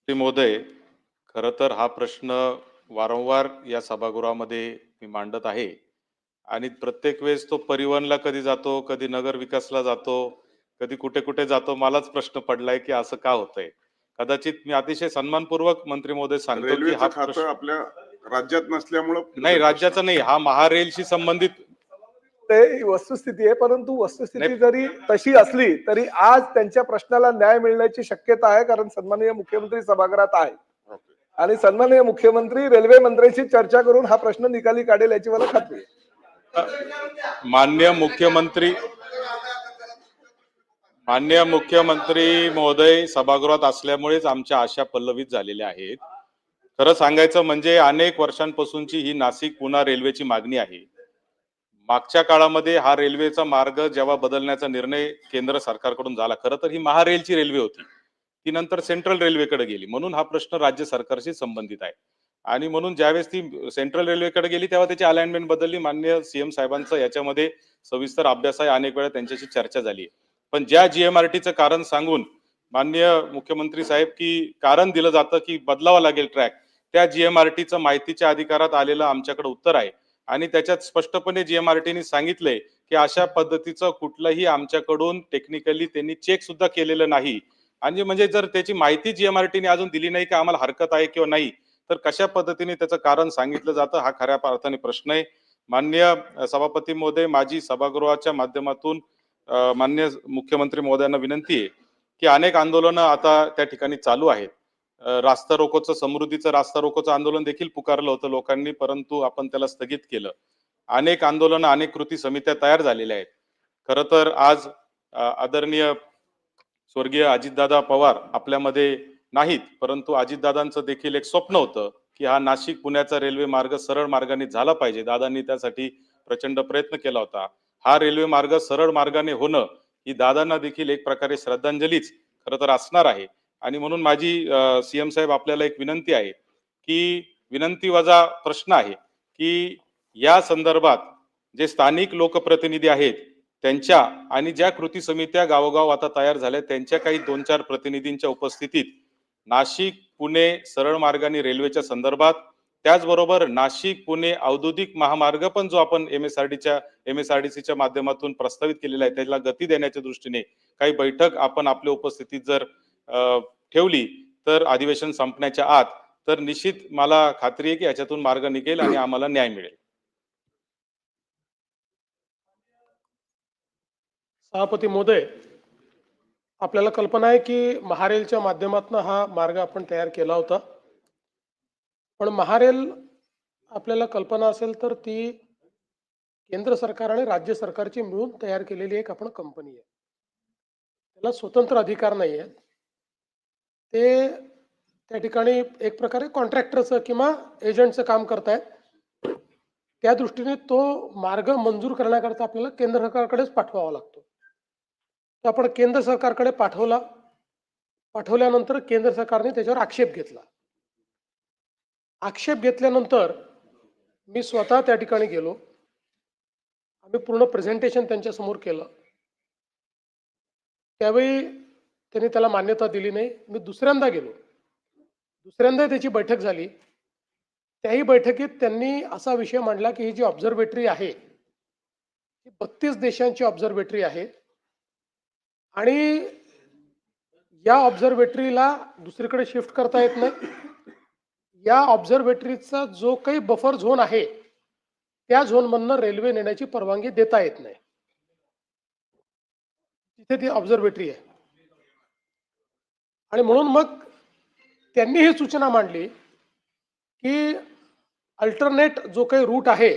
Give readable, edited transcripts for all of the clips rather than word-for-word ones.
महोदय, खरं तर हा प्रश्न वारंवार या सभागृहामध्ये मी मांडत आहे आणि प्रत्येक वेळेस तो परिवहनला कधी जातो, कधी नगर विकासला जातो, कधी कुठे-कुठे जातो. मलाच प्रश्न पडलाय, की असं का होतंय? कदाचित मी अतिशय सन्मानपूर्वक मंत्री महोदय सांगतो, की हा रेल्वेचं खातं प्रश्न आपल्या राज्यात नसल्यामुळं नाही, तुमचे प्रश्न. राज्याचा नाही, हा महारेलशी संबंधित ते वस्तुस्थिती आहे, परंतु वस्तुस्थिती नाही. जरी तशी असली तरी आज त्यांच्या प्रश्नाला न्याय मिळण्याची शक्यता आहे, कारण सन्माननीय मुख्यमंत्री सभागृहात आहे ओके. आणि सन्माननीय मुख्यमंत्री रेल्वे मंत्र्यांशी चर्चा करून हा प्रश्न निकाली काढेल याची मला खात्री आहे. माननीय मुख्यमंत्री माननीय मुख्यमंत्री महोदय सभागृहात असल्यामुळेच आमच्या आशा पल्लवित झालेल्या आहेत. खरं सांगायचं म्हणजे अनेक वर्षांपासूनची ही नाशिक पुणा रेल्वेची मागणी आहे. मागच्या काळामध्ये हा रेल्वेचा मार्ग जेव्हा बदलण्याचा निर्णय केंद्र सरकारकडून झाला, खरं तर ही महारेलची रेल्वे होती, ती नंतर सेंट्रल रेल्वेकडे गेली, म्हणून हा प्रश्न राज्य सरकारशी संबंधित आहे. आणि म्हणून ज्यावेळेस ती सेंट्रल रेल्वेकडे गेली तेव्हा त्याची अलाइनमेंट बदलली. माननीय सीएम साहेबांचा याच्यामध्ये सविस्तर अभ्यास आहे, अनेक वेळा त्यांच्याशी चर्चा झाली. पण ज्या जीएमआरटीचं कारण सांगून माननीय मुख्यमंत्री साहेब की कारण दिलं जातं की बदलावा लागेल ट्रॅक, त्या जीएमआरटीचं माहितीच्या अधिकारात आलेलं आमच्याकडे उत्तर आहे आणि त्याच्यात स्पष्टपणे जीएमआरटीने सांगितलंय की अशा पद्धतीचं कुठलंही आमच्याकडून टेक्निकली त्यांनी चेक सुद्धा केलेलं नाही. आणि म्हणजे जर त्याची माहिती जीएमआरटीने अजून दिली नाही की आम्हाला हरकत आहे किंवा नाही, तर कशा पद्धतीने त्याचं कारण सांगितलं जातं हा खऱ्या अर्थाने प्रश्न आहे. माननीय सभापती महोदय, माझी सभागृहाच्या माध्यमातून माननीय मुख्यमंत्री महोदयांना विनंती आहे की अनेक आंदोलनं आता त्या ठिकाणी चालू आहेत. रास्ता रोकोचं, समृद्धीचं रास्ता रोकोचं आंदोलन देखील पुकारलं होतं लोकांनी, परंतु आपण त्याला स्थगित केलं. अनेक आंदोलनं, अनेक कृती समित्या तयार झालेल्या आहेत. खरं तर आज आदरणीय स्वर्गीय अजितदादा पवार आपल्यामध्ये नाहीत, परंतु अजितदादांचं देखील एक स्वप्न होतं की हा नाशिक पुण्याचा रेल्वे मार्ग सरळ मार्गाने झाला पाहिजे. दादांनी त्यासाठी प्रचंड प्रयत्न केला होता. हा रेल्वे मार्ग सरळ मार्गाने होणं ही दादांना देखील एक प्रकारे श्रद्धांजलीच खरं तर असणार आहे. आणि म्हणून माझी सीएम साहेब आपल्याला एक विनंती आहे की विनंती वजा प्रश्न आहे की या संदर्भात जे स्थानिक लोकप्रतिनिधी आहेत त्यांच्या आणि ज्या कृती समित्या गावोगाव आता तयार झाल्या त्यांच्या काही 2-4 प्रतिनिधींच्या उपस्थितीत नाशिक पुणे सरळ मार्गाने रेल्वेच्या संदर्भात, त्याचबरोबर नाशिक पुणे औद्योगिक महामार्ग पण जो आपण एमएसआरडीसीच्या माध्यमातून प्रस्तावित केलेला आहे त्याला गती देण्याच्या दृष्टीने काही बैठक आपण आपल्या उपस्थितीत जर ठेवली तर अधिवेशन संपण्याच्या आत, तर निश्चित मला खात्री आहे की याच्यातून मार्ग निघेल आणि आम्हाला न्याय मिळेल. सभापती महोदय, आपल्याला कल्पना आहे की महारेलच्या माध्यमातून हा मार्ग आपण तयार केला होता. पण महारेल आपल्याला कल्पना असेल तर ती केंद्र सरकार आणि राज्य सरकारची मिळून तयार केलेली एक आपण कंपनी आहे. त्याला स्वतंत्र अधिकार नाही आहेत. ते त्या ठिकाणी एक प्रकारे कॉन्ट्रॅक्टरचं किंवा एजंटचं काम करतायत. त्या दृष्टीने तो मार्ग मंजूर करण्याकरता आपल्याला केंद्र सरकारकडेच पाठवावा लागतो. तो आपण केंद्र सरकारकडे पाठवल्यानंतर केंद्र सरकारने त्याच्यावर आक्षेप घेतला. आक्षेप घेतल्यानंतर मी स्वतः त्या ठिकाणी गेलो. आम्ही पूर्ण प्रेझेंटेशन त्यांच्या समोर केलं. त्यावेळी त्यांनी त्याला मान्यता दिली नाही. मी दुसऱ्यांदा गेलो. दुसऱ्यांदा त्याची बैठक झाली. त्याही बैठकीत त्यांनी असा विषय मांडला की ही जी ऑब्झर्वेटरी आहे ही 32 देशांची ऑब्झर्वेटरी आहे आणि या ऑब्झर्वेटरीला दुसरीकडे शिफ्ट करता येत नाही. या ऑब्झर्वेटरीचा जो काही बफर झोन आहे त्या झोनमधनं रेल्वे नेण्याची परवानगी देता येत नाही. तिथे ती ऑब्झर्वेटरी आहे आणि म्हणून मग त्यांनी ही सूचना मांडली की अल्टरनेट जो काही रूट आहे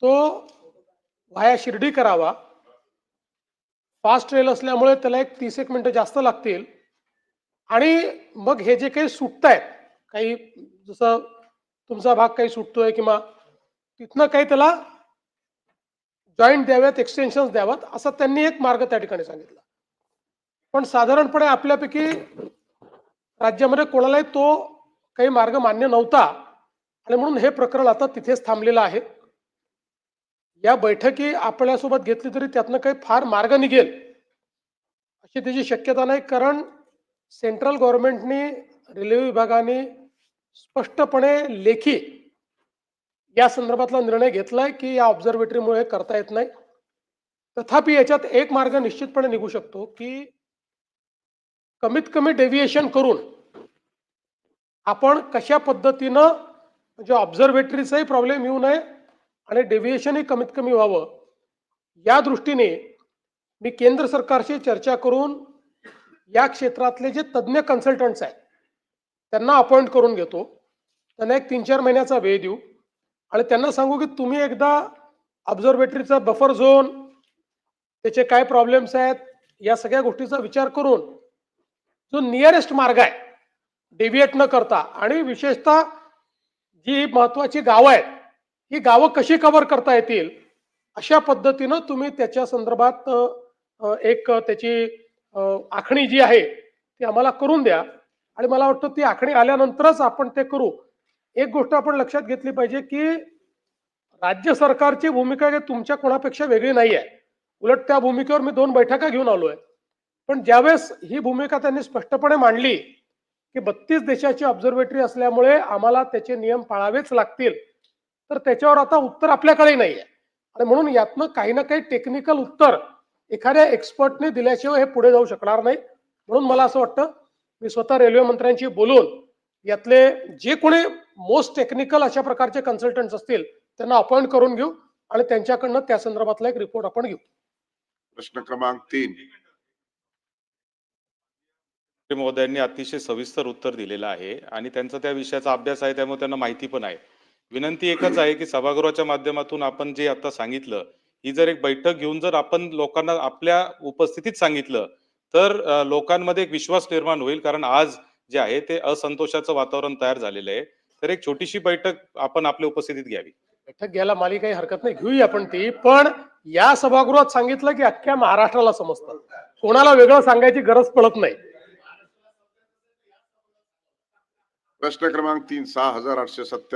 तो व्हाया शिर्डी करावा. फास्ट रेल असल्यामुळे त्याला एक 30 मिनिटं जास्त लागतील आणि मग हे जे काही सुटतायत काही जसं तुमचा भाग काही सुटतोय किंवा तिथनं काही त्याला जॉईंट द्याव्यात, एक्सटेन्शन्स द्याव्यात असा त्यांनी एक मार्ग त्या ठिकाणी सांगितला. पण साधारणपणे आपल्यापैकी राज्यामध्ये कोणालाही तो काही मार्ग मान्य नव्हता आणि म्हणून हे प्रकरण आता तिथेच थांबलेलं आहे. या बैठकी आपल्यासोबत घेतली तरी त्यातनं काही फार मार्ग निघेल अशी त्याची शक्यता नाही, कारण सेंट्रल गव्हर्नमेंटने रेल्वे विभागाने स्पष्टपणे लेखी या संदर्भातला निर्णय घेतलाय की या ऑब्झर्वेटरीमुळे करता येत नाही. तथापि याच्यात एक मार्ग निश्चितपणे निघू शकतो की कमीत कमी डेव्हिएशन करून आपण कशा पद्धतीनं म्हणजे ऑब्झर्वेटरीचाही प्रॉब्लेम येऊ नये आणि डेव्हिएशनही कमीत कमी व्हावं या दृष्टीने मी केंद्र सरकारशी चर्चा करून या क्षेत्रातले जे तज्ज्ञ कन्सल्टंट्स आहेत त्यांना अपॉइंट करून घेतो. त्यांना एक 3-4 महिन्याचा वेळ देऊ आणि त्यांना सांगू की तुम्ही एकदा ऑब्झर्वेटरीचा बफर झोन, त्याचे काय प्रॉब्लेम्स आहेत, या सगळ्या गोष्टीचा विचार करून जो नियरेस्ट मार्ग आहे डेव्हिएट न करता आणि विशेषतः जी महत्वाची गावं आहेत ही गावं कशी कव्हर करता येतील अशा पद्धतीनं तुम्ही त्याच्या संदर्भात एक त्याची आखणी जी आहे ती आम्हाला करून द्या आणि मला वाटतं ती आखणी आल्यानंतरच आपण ते करू. एक गोष्ट आपण लक्षात घेतली पाहिजे की राज्य सरकारची भूमिका काही तुमच्या कोणापेक्षा वेगळी नाही आहे. उलट त्या भूमिकेवर मी 2 बैठका घेऊन आलोय. पण ज्यावेळेस ही भूमिका त्यांनी स्पष्टपणे मांडली की 32 देशाची ऑब्झर्वेटरी असल्यामुळे आम्हाला त्याचे नियम पाळावेच लागतील, तर त्याच्यावर आता उत्तर आपल्याकडे नाहीये आणि म्हणून यातनं काही ना काही टेक्निकल उत्तर एखाद्या एक्सपर्टने दिल्याशिवाय हे पुढे जाऊ शकणार नाही. म्हणून मला असं वाटतं मी स्वतः रेल्वे मंत्र्यांशी बोलून यातले जे कोणी मोस्ट टेक्निकल अशा प्रकारचे कन्सल्टंट्स असतील त्यांना अपॉइंट करून घेऊ आणि त्यांच्याकडनं त्या संदर्भातला एक रिपोर्ट आपण घेऊ. प्रश्न क्रमांक 3. महोदयांनी अतिशय सविस्तर उत्तर दिलेलं आहे आणि त्यांचा त्या विषयाचा अभ्यास आहे, त्यामुळे त्यांना माहिती पण आहे. विनंती एकच आहे की सभागृहाच्या माध्यमातून आपण जे आता सांगितलं, ही जर एक बैठक घेऊन जर आपण लोकांना आपल्या उपस्थितीत सांगितलं तर लोकांमध्ये एक विश्वास निर्माण होईल. कारण आज जे आहे ते असंतोषाचं वातावरण तयार झालेलं आहे. तर एक छोटीशी बैठक आपण आपल्या उपस्थितीत घ्यावी. बैठक घ्यायला मला काही हरकत नाही, घेऊया आपण ती. पण या सभागृहात सांगितलं की अख्ख्या महाराष्ट्राला समजतं, कोणाला वेगळं सांगायची गरज पडत नाही. प्रश्न क्रमांक 3. 6,897